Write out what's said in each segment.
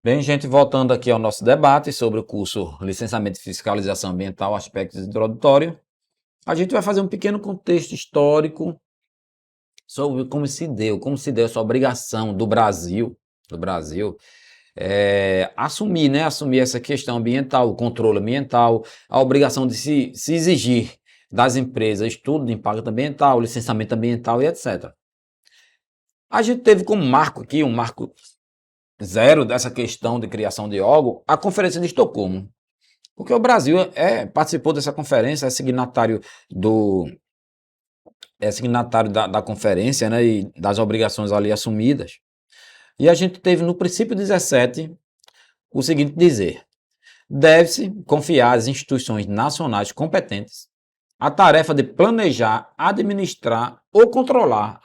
Bem, gente, voltando aqui ao nosso debate sobre o curso Licenciamento e Fiscalização Ambiental, aspectos introdutórios, a gente vai fazer um pequeno contexto histórico sobre como se deu essa obrigação do Brasil, assumir essa questão ambiental, o controle ambiental, a obrigação de se exigir das empresas estudo de impacto ambiental, licenciamento ambiental e etc. A gente teve como marco aqui, um marco zero dessa questão de criação de órgão, a Conferência de Estocolmo. Porque o Brasil participou dessa conferência, do, é signatário da conferência, né, e das obrigações ali assumidas. E a gente teve no princípio 17 o seguinte dizer: deve-se confiar às instituições nacionais competentes a tarefa de planejar, administrar ou controlar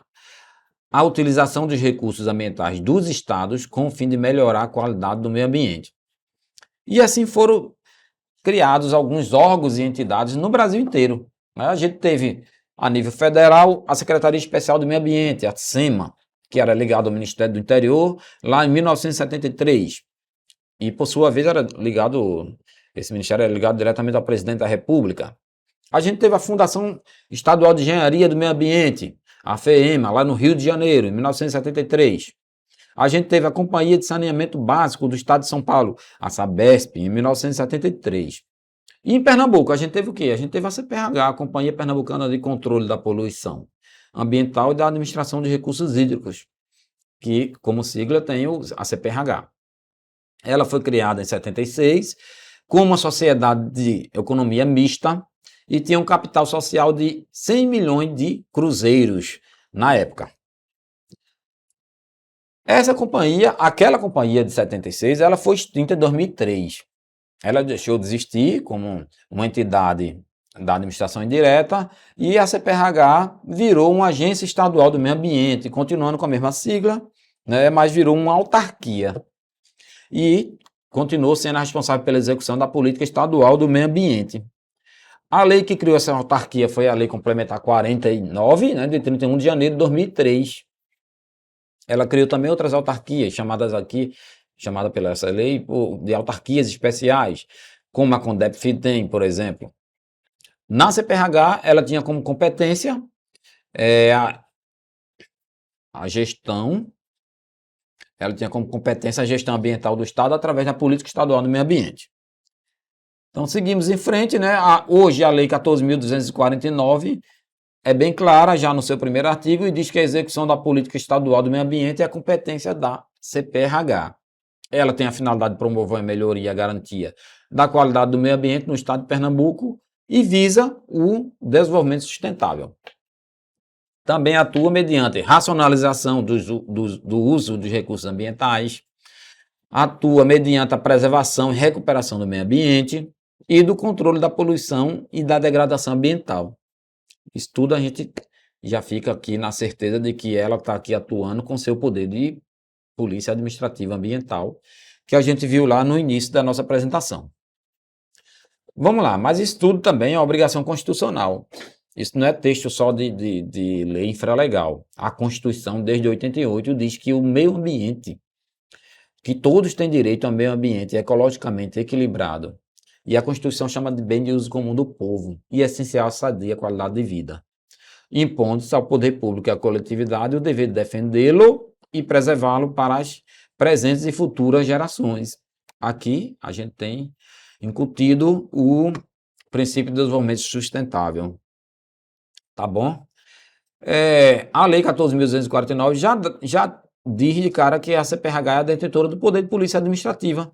a utilização dos recursos ambientais dos estados com o fim de melhorar a qualidade do meio ambiente. E assim foram criados alguns órgãos e entidades no Brasil inteiro. A gente teve, a nível federal, a Secretaria Especial do Meio Ambiente, a SEMA, que era ligada ao Ministério do Interior, lá em 1973. E, por sua vez, esse ministério era ligado diretamente ao presidente da República. A gente teve a Fundação Estadual de Engenharia do Meio Ambiente, a FEEMA, lá no Rio de Janeiro, em 1973. A gente teve a Companhia de Saneamento Básico do Estado de São Paulo, a Sabesp, em 1973. E em Pernambuco, a gente teve o quê? A gente teve a CPRH, a Companhia Pernambucana de Controle da Poluição Ambiental e da Administração de Recursos Hídricos, que, como sigla, tem a CPRH. Ela foi criada em 76 como uma sociedade de economia mista e tinha um capital social de 100 milhões de cruzeiros na época. Aquela companhia de 76, ela foi extinta em 2003. Ela deixou de existir como uma entidade da administração indireta e a CPRH virou uma agência estadual do meio ambiente, continuando com a mesma sigla, né, mas virou uma autarquia. E continuou sendo a responsável pela execução da política estadual do meio ambiente. A lei que criou essa autarquia foi a Lei Complementar 49, né, de 31 de janeiro de 2003. Ela criou também outras autarquias, chamada pela essa lei de autarquias especiais, como a Condep-Fidem, por exemplo. Na CPRH, ela tinha como competência a gestão ambiental do Estado através da política estadual do meio ambiente. Então, seguimos em frente, né? Hoje, a Lei 14.249 é bem clara já no seu primeiro artigo e diz que a execução da política estadual do meio ambiente é a competência da CPRH. Ela tem a finalidade de promover a melhoria e a garantia da qualidade do meio ambiente no estado de Pernambuco e visa o desenvolvimento sustentável. Também atua mediante racionalização do uso dos recursos ambientais, atua mediante a preservação e recuperação do meio ambiente e do controle da poluição e da degradação ambiental. Isso tudo a gente já fica aqui na certeza de que ela está aqui atuando com seu poder de polícia administrativa ambiental, que a gente viu lá no início da nossa apresentação. Vamos lá, mas isso tudo também é obrigação constitucional. Isso não é texto só de lei infralegal. A Constituição, desde 88, diz que o meio ambiente, que todos têm direito ao meio ambiente ecologicamente equilibrado, e a Constituição chama de bem de uso comum do povo, e essencial à sadia qualidade de vida, impondo-se ao poder público e à coletividade o dever de defendê-lo e preservá-lo para as presentes e futuras gerações. Aqui a gente tem incutido o princípio de desenvolvimento sustentável. Tá bom? A Lei 14.249 já diz de cara que a CPRH é a detentora do poder de polícia administrativa,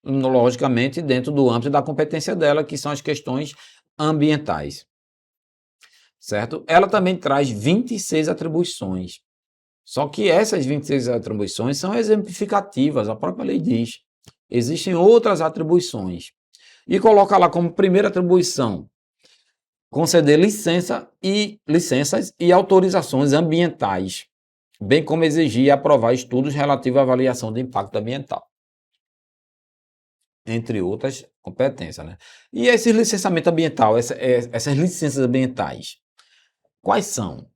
logicamente dentro do âmbito da competência dela, que são as questões ambientais. Certo? Ela também traz 26 atribuições. Só que essas 26 atribuições são exemplificativas, a própria lei diz. Existem outras atribuições. E coloca lá como primeira atribuição conceder licenças e autorizações ambientais, bem como exigir e aprovar estudos relativos à avaliação de impacto ambiental, entre outras competências, né? E esse licenciamento ambiental, essas licenças ambientais, quais são?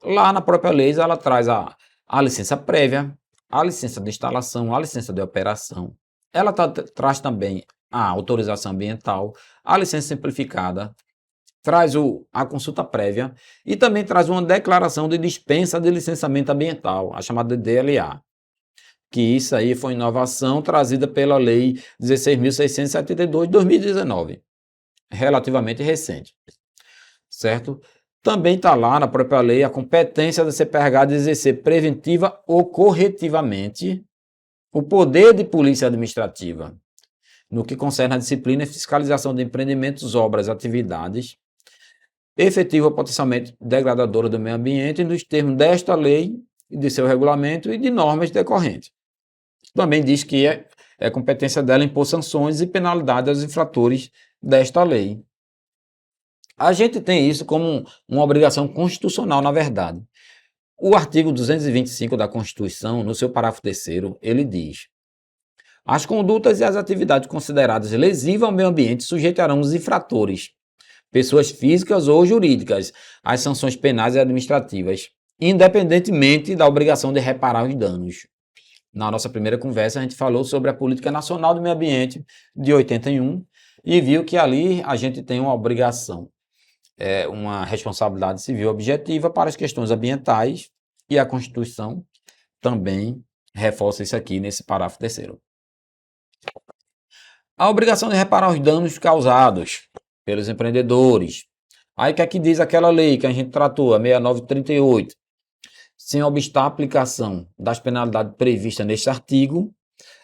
Lá na própria lei ela traz a licença prévia, a licença de instalação, a licença de operação. Ela traz também a autorização ambiental, a licença simplificada, traz a consulta prévia e também traz uma declaração de dispensa de licenciamento ambiental, a chamada DLA. Que isso aí foi inovação trazida pela Lei 16.672 de 2019, relativamente recente, certo? Também está lá na própria lei a competência da CPRH de exercer preventiva ou corretivamente o poder de polícia administrativa, no que concerne a disciplina e fiscalização de empreendimentos, obras, atividades, efetiva ou potencialmente degradadora do meio ambiente, nos termos desta lei, de seu regulamento e de normas decorrentes. Também diz que é competência dela impor sanções e penalidades aos infratores desta lei. A gente tem isso como uma obrigação constitucional, na verdade. O artigo 225 da Constituição, no seu parágrafo 3º, ele diz: as condutas e as atividades consideradas lesivas ao meio ambiente sujeitarão os infratores, pessoas físicas ou jurídicas, às sanções penais e administrativas, independentemente da obrigação de reparar os danos. Na nossa primeira conversa, a gente falou sobre a Política Nacional do Meio Ambiente de 81 e viu que ali a gente tem uma obrigação, uma responsabilidade civil objetiva para as questões ambientais e a Constituição também reforça isso aqui nesse parágrafo 3º. A obrigação de reparar os danos causados pelos empreendedores. Aí que aqui diz aquela lei que a gente tratou, a 6938. Sem obstar a aplicação das penalidades previstas neste artigo,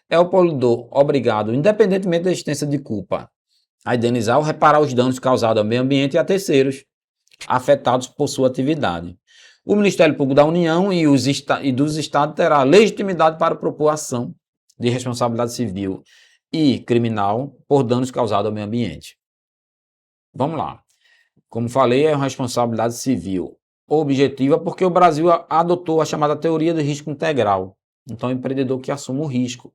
é o poluidor obrigado, independentemente da existência de culpa, a indenizar ou reparar os danos causados ao meio ambiente e a terceiros afetados por sua atividade. O Ministério Público da União e dos Estados terá legitimidade para propor ação de responsabilidade civil e criminal por danos causados ao meio ambiente. Vamos lá. Como falei, é uma responsabilidade civil objetiva porque o Brasil adotou a chamada teoria do risco integral. Então, é o empreendedor que assume o risco.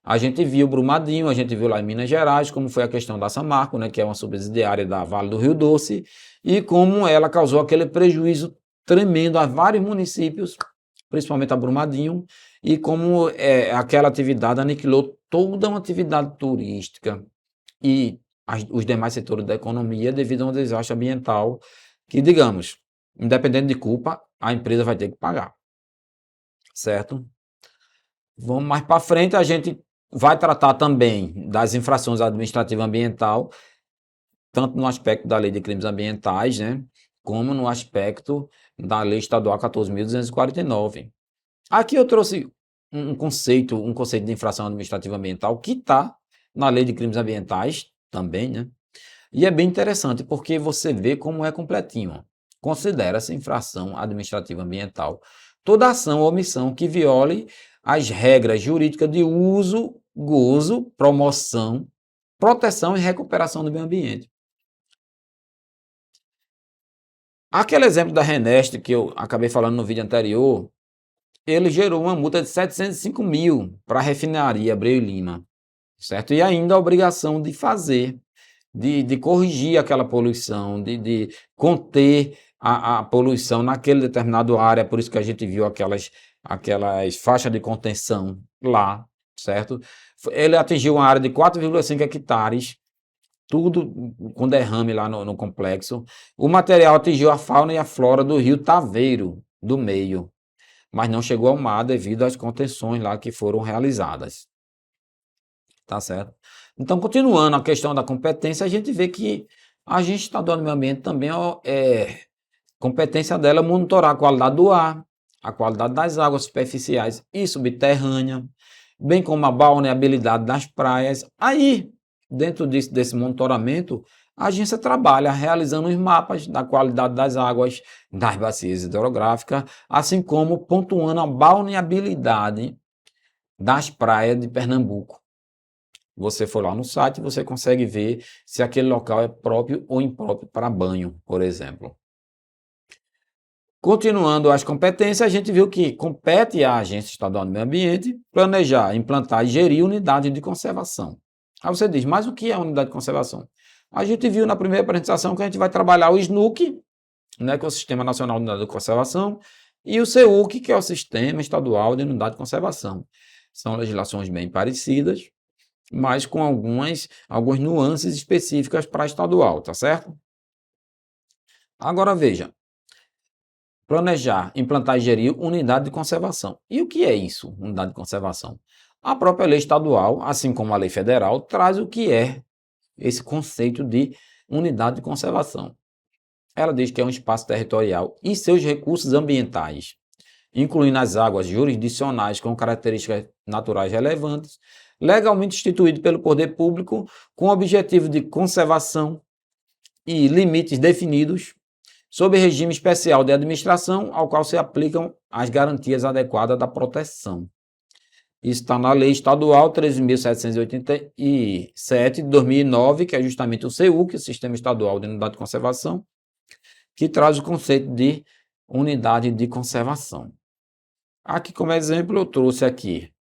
A gente viu Brumadinho, a gente viu lá em Minas Gerais, como foi a questão da Samarco, né, que é uma subsidiária da Vale do Rio Doce, e como ela causou aquele prejuízo tremendo a vários municípios, principalmente a Brumadinho, e como aquela atividade aniquilou toda uma atividade turística e os demais setores da economia devido a um desastre ambiental que, digamos, independente de culpa, a empresa vai ter que pagar, certo? Vamos mais para frente, a gente vai tratar também das infrações administrativas ambiental, tanto no aspecto da Lei de Crimes Ambientais, né, como no aspecto da Lei Estadual 14.249. Aqui eu trouxe um conceito de infração administrativa ambiental que está na Lei de Crimes Ambientais também, né? E é bem interessante porque você vê como é completinho. Considera-se infração administrativa ambiental toda ação ou omissão que viole as regras jurídicas de uso, gozo, promoção, proteção e recuperação do meio ambiente. Aquele exemplo da Reneste que eu acabei falando no vídeo anterior, ele gerou uma multa de 705 mil para a refinaria Abreu e Lima, certo? E ainda a obrigação de fazer, de corrigir aquela poluição, de conter a poluição naquele determinado área, por isso que a gente viu aquelas faixas de contenção lá, certo? Ele atingiu uma área de 4,5 hectares, tudo com derrame lá no complexo. O material atingiu a fauna e a flora do rio Taveiro, do meio, mas não chegou ao mar devido às contenções lá que foram realizadas. Tá certo? Então, continuando a questão da competência, a gente vê que a Agência Estadual do Meio Ambiente também competência dela é monitorar a qualidade do ar, a qualidade das águas superficiais e subterrâneas, bem como a balneabilidade das praias. Aí, dentro desse monitoramento, a agência trabalha realizando os mapas da qualidade das águas das bacias hidrográficas, assim como pontuando a balneabilidade das praias de Pernambuco. Você for lá no site, você consegue ver se aquele local é próprio ou impróprio para banho, por exemplo. Continuando as competências, a gente viu que compete à Agência Estadual do Meio Ambiente planejar, implantar e gerir unidades de conservação. Aí você diz, mas o que é unidade de conservação? A gente viu na primeira apresentação que a gente vai trabalhar o SNUC, né, que é o Sistema Nacional de Unidade de Conservação, e o SEUC, que é o Sistema Estadual de Unidade de Conservação. São legislações bem parecidas, mas com algumas nuances específicas para a estadual, tá certo? Agora veja, planejar, implantar e gerir unidade de conservação. E o que é isso, unidade de conservação? A própria lei estadual, assim como a lei federal, traz o que é esse conceito de unidade de conservação. Ela diz que é um espaço territorial e seus recursos ambientais, incluindo as águas jurisdicionais com características naturais relevantes, legalmente instituído pelo poder público com o objetivo de conservação e limites definidos, sob regime especial de administração, ao qual se aplicam as garantias adequadas da proteção. Isso está na Lei Estadual 13.787 de 2009, que é justamente o SEUC, o Sistema Estadual de Unidade de Conservação, que traz o conceito de unidade de conservação. Aqui, como exemplo, eu trouxe aqui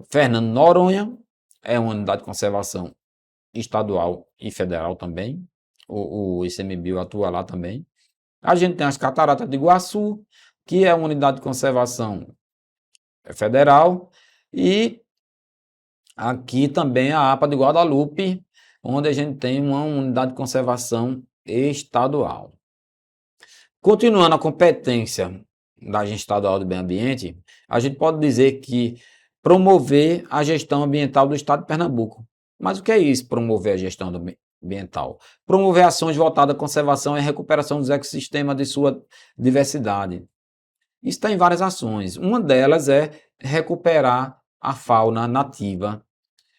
Fernando Noronha, é uma unidade de conservação estadual e federal também, o ICMBio atua lá também. A gente tem as Cataratas de Iguaçu, que é uma unidade de conservação federal, e aqui também a APA de Guadalupe, onde a gente tem uma unidade de conservação estadual. Continuando a competência da Agência Estadual do Meio Ambiente, a gente pode dizer que promover a gestão ambiental do Estado de Pernambuco. Mas o que é isso, promover a gestão ambiental? Promover ações voltadas à conservação e recuperação dos ecossistemas de sua diversidade. Isso está em várias ações. Uma delas é recuperar a fauna nativa,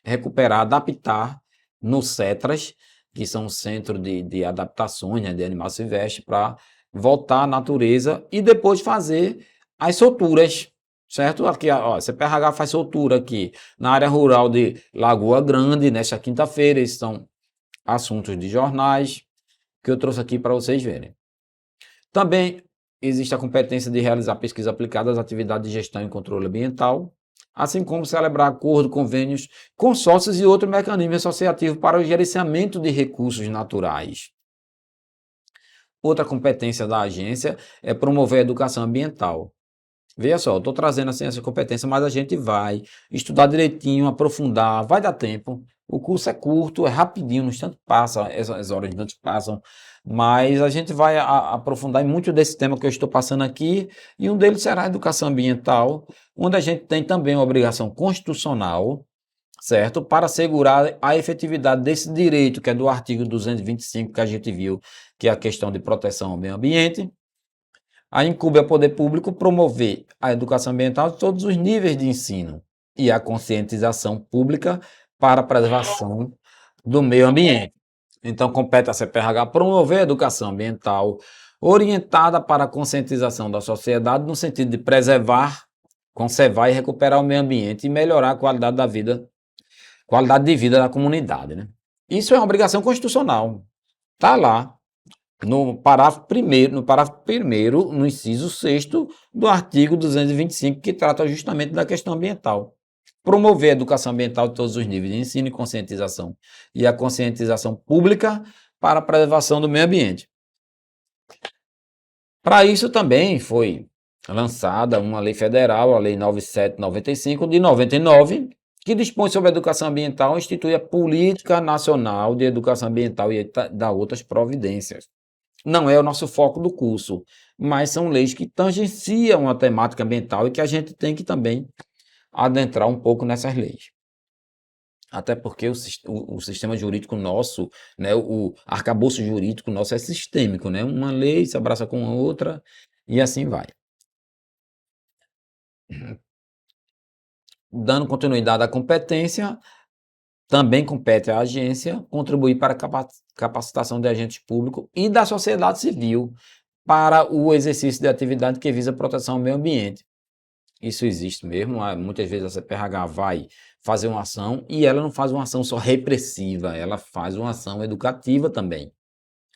recuperar, adaptar nos CETRAS, que são os centros de adaptações, né, de animal silvestre, para voltar à natureza e depois fazer as solturas, certo? Aqui, ó, CPRH faz soltura aqui na área rural de Lagoa Grande, nesta quinta-feira. Esses são assuntos de jornais que eu trouxe aqui para vocês verem. Também existe a competência de realizar pesquisa aplicada às atividades de gestão e controle ambiental, assim como celebrar acordos, convênios, consórcios e outros mecanismos associativos para o gerenciamento de recursos naturais. Outra competência da agência é promover a educação ambiental. Veja só, eu estou trazendo assim essa competência, mas a gente vai estudar direitinho, aprofundar, vai dar tempo. O curso é curto, é rapidinho, no instante passa, as horas no instante passam, mas a gente vai aprofundar em muito desse tema que eu estou passando aqui, e um deles será a educação ambiental, onde a gente tem também uma obrigação constitucional, certo? Para assegurar a efetividade desse direito, que é do artigo 225, que a gente viu, que é a questão de proteção ao meio ambiente. A incumbe ao poder público promover a educação ambiental em todos os níveis de ensino e a conscientização pública para a preservação do meio ambiente. Então, compete à CPRH promover a educação ambiental orientada para a conscientização da sociedade no sentido de preservar, conservar e recuperar o meio ambiente e melhorar a qualidade de vida da comunidade, né? Isso é uma obrigação constitucional. Está lá no parágrafo primeiro, no inciso 6º do artigo 225, que trata justamente da questão ambiental. Promover a educação ambiental de todos os níveis de ensino e conscientização, e a conscientização pública para a preservação do meio ambiente. Para isso também foi lançada uma lei federal, a Lei 9795 de 99, que dispõe sobre a educação ambiental e institui a Política Nacional de Educação Ambiental e dá outras providências. Não é o nosso foco do curso, mas são leis que tangenciam a temática ambiental e que a gente tem que também adentrar um pouco nessas leis. Até porque o sistema jurídico nosso, né, o arcabouço jurídico nosso é sistêmico, né? Uma lei se abraça com a outra e assim vai. Dando continuidade à competência, também compete à agência contribuir para a capacitação de agentes públicos e da sociedade civil para o exercício de atividade que visa a proteção ao meio ambiente. Isso existe mesmo, muitas vezes a CPRH vai fazer uma ação e ela não faz uma ação só repressiva, ela faz uma ação educativa também,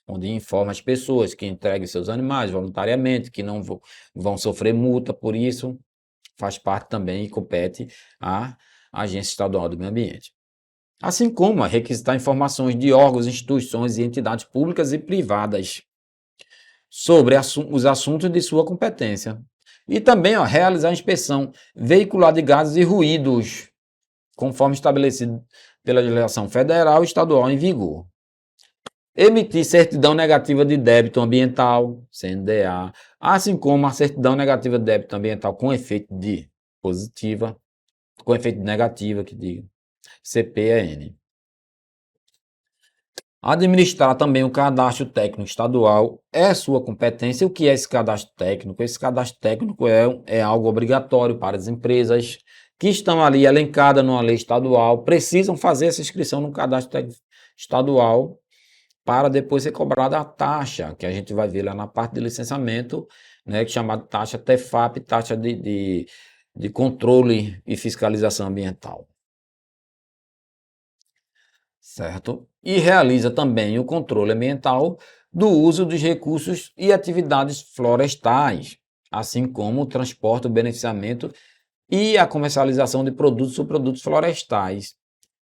onde informa as pessoas que entreguem seus animais voluntariamente, que não vão sofrer multa por isso, faz parte também e compete à Agência Estadual do Meio Ambiente. Assim como a requisitar informações de órgãos, instituições e entidades públicas e privadas sobre os assuntos de sua competência, E também, ó, realizar a inspeção veicular de gases e ruídos, conforme estabelecido pela legislação federal e estadual em vigor. Emitir certidão negativa de débito ambiental, CNDA, assim como a certidão negativa de débito ambiental com efeito de positiva, com efeito negativa, que diga, CPEN. Administrar também o cadastro técnico estadual é sua competência. O que é esse cadastro técnico? Esse cadastro técnico é algo obrigatório para as empresas que estão ali elencadas numa lei estadual, precisam fazer essa inscrição no cadastro técnico estadual para depois ser cobrada a taxa, que a gente vai ver lá na parte de licenciamento, né, que é chamada taxa TEFAP, taxa de controle e fiscalização ambiental. Certo? E realiza também o controle ambiental do uso dos recursos e atividades florestais, assim como o transporte, o beneficiamento e a comercialização de produtos ou produtos florestais.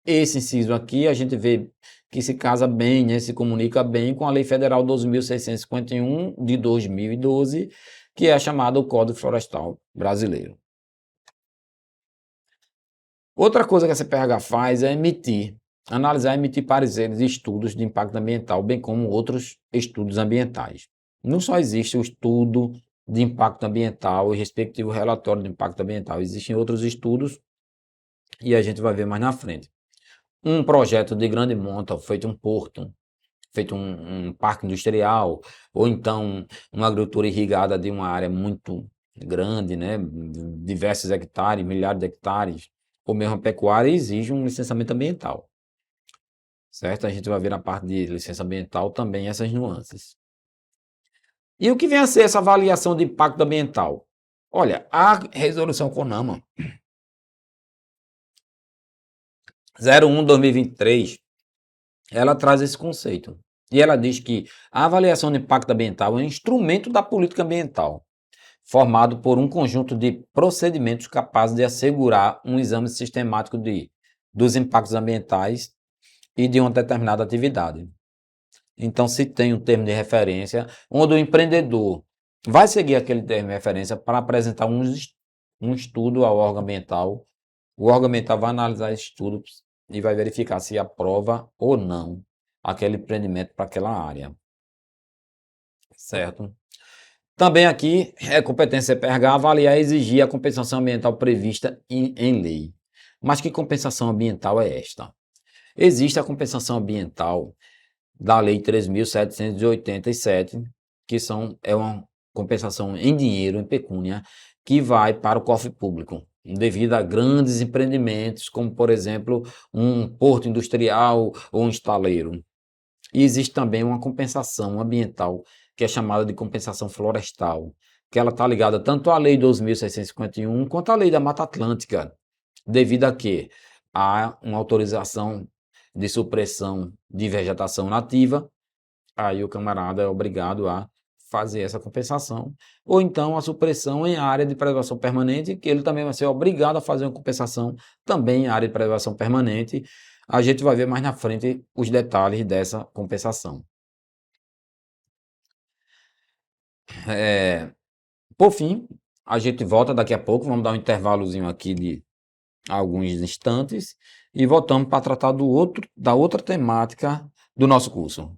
Esse inciso aqui a gente vê que se casa bem, né, se comunica bem com a Lei Federal 12.651 de 2012, que é chamada o Código Florestal Brasileiro. Outra coisa que a CPH faz é analisar e emitir pareceres e estudos de impacto ambiental, bem como outros estudos ambientais. Não só existe o estudo de impacto ambiental e respectivo relatório de impacto ambiental, existem outros estudos e a gente vai ver mais na frente. Um projeto de grande monta, feito um porto, feito um parque industrial, ou então uma agricultura irrigada de uma área muito grande, né, diversos hectares, milhares de hectares, ou mesmo a pecuária, exige um licenciamento ambiental. Certo? A gente vai ver na parte de licença ambiental também essas nuances. E o que vem a ser essa avaliação de impacto ambiental? Olha, a resolução CONAMA 01/2023, ela traz esse conceito. E ela diz que a avaliação de impacto ambiental é um instrumento da política ambiental, formado por um conjunto de procedimentos capazes de assegurar um exame sistemático dos impactos ambientais e de uma determinada atividade. Então, se tem um termo de referência, onde o empreendedor vai seguir aquele termo de referência para apresentar um estudo ao órgão ambiental, o órgão ambiental vai analisar esse estudo e vai verificar se aprova ou não aquele empreendimento para aquela área. Certo? Também aqui é competência CPH avaliar e exigir a compensação ambiental prevista em lei. Mas que compensação ambiental é esta? Existe a compensação ambiental da Lei 3.787, que é uma compensação em dinheiro, em pecúnia, que vai para o cofre público, devido a grandes empreendimentos, como, por exemplo, um porto industrial ou um estaleiro. E existe também uma compensação ambiental, que é chamada de compensação florestal, que ela está ligada tanto à Lei 12.651 quanto à Lei da Mata Atlântica, devido a quê? A uma autorização de supressão de vegetação nativa, aí o camarada é obrigado a fazer essa compensação, ou então a supressão em área de preservação permanente, que ele também vai ser obrigado a fazer uma compensação também em área de preservação permanente. A gente vai ver mais na frente os detalhes dessa compensação. Por fim, a gente volta daqui a pouco, vamos dar um intervalozinho aqui de alguns instantes e voltamos para tratar da outra temática do nosso curso.